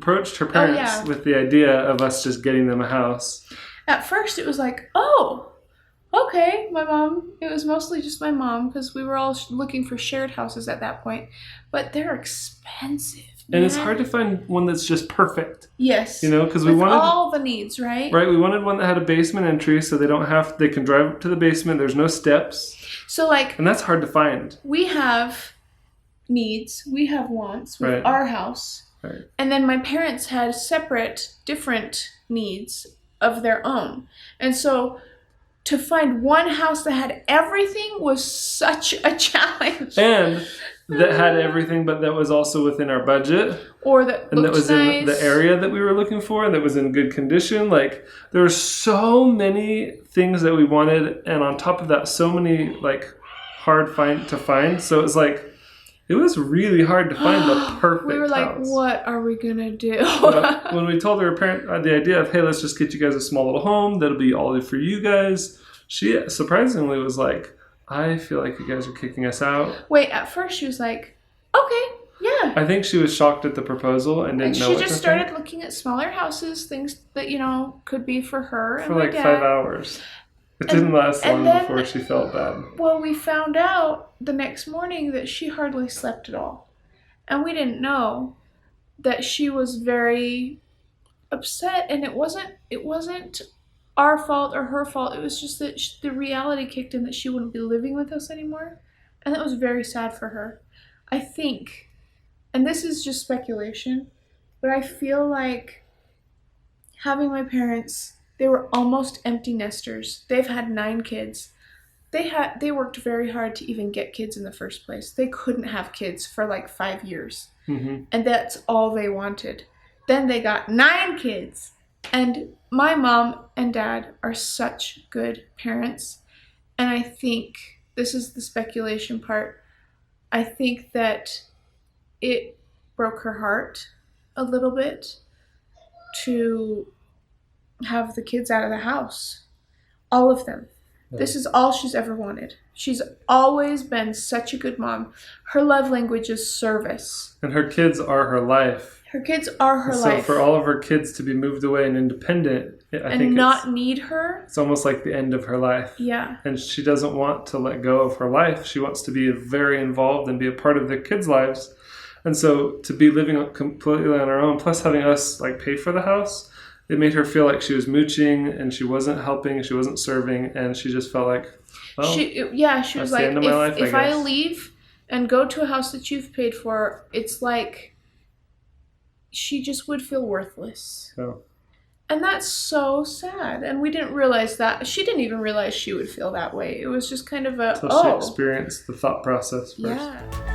approached her parents with the idea of us just getting them a house. At first, it was like, oh, okay, my mom. It was mostly just my mom because we were all looking for shared houses at that point. But they're expensive. And it's hard to find one that's just perfect. Yes. You know, because we wanted all the needs, right? Right. We wanted one that had a basement entry, so they can drive up to the basement. There's no steps. So like, and that's hard to find. We have needs. We have wants with our house. Right. And then my parents had separate, different needs of their own. And so to find one house that had everything was such a challenge. And that had everything, but that was also within our budget. Or that was in the area that we were looking for, and that was in good condition. Like, there were so many things that we wanted, and on top of that, so many, like, hard to find. So it was like, it was really hard to find the perfect house. We were like, what are we going to do? When we told her parent the idea of, hey, let's just get you guys a small little home, that'll be all for you guys, she surprisingly was like, I feel like you guys are kicking us out. Wait, at first she was like, okay, yeah. I think she was shocked at the proposal and didn't know what to think. She just started looking at smaller houses, things that, could be for her and for my like dad. 5 hours. It didn't last long before she felt bad. Well, we found out the next morning that she hardly slept at all. And we didn't know that she was very upset, and it wasn't our fault or her fault. It was just that the reality kicked in that she wouldn't be living with us anymore. And that was very sad for her. I think, and this is just speculation, but I feel like having my parents, they were almost empty nesters. They've had 9 kids. They worked very hard to even get kids in the first place. They couldn't have kids for like 5 years. Mm-hmm. And that's all they wanted. Then they got 9 kids. And my mom and dad are such good parents. And I think, this is the speculation part, I think that it broke her heart a little bit to have the kids out of the house. All of them. Yeah. This is all she's ever wanted. She's always been such a good mom. Her love language is service. And her kids are her life. Her kids are her life. So for all of her kids to be moved away and independent, I think not need her. It's almost like the end of her life. Yeah. And she doesn't want to let go of her life. She wants to be very involved and be a part of the kids' lives. And so to be living completely on her own, plus having us like pay for the house, it made her feel like she was mooching and she wasn't helping, she wasn't serving, and she just felt like, well, she was like, if I leave and go to a house that you've paid for, it's like she just would feel worthless. Yeah. And that's so sad. And we didn't realize that. She didn't even realize she would feel that way. It was just kind of until she experienced the thought process first. Yeah.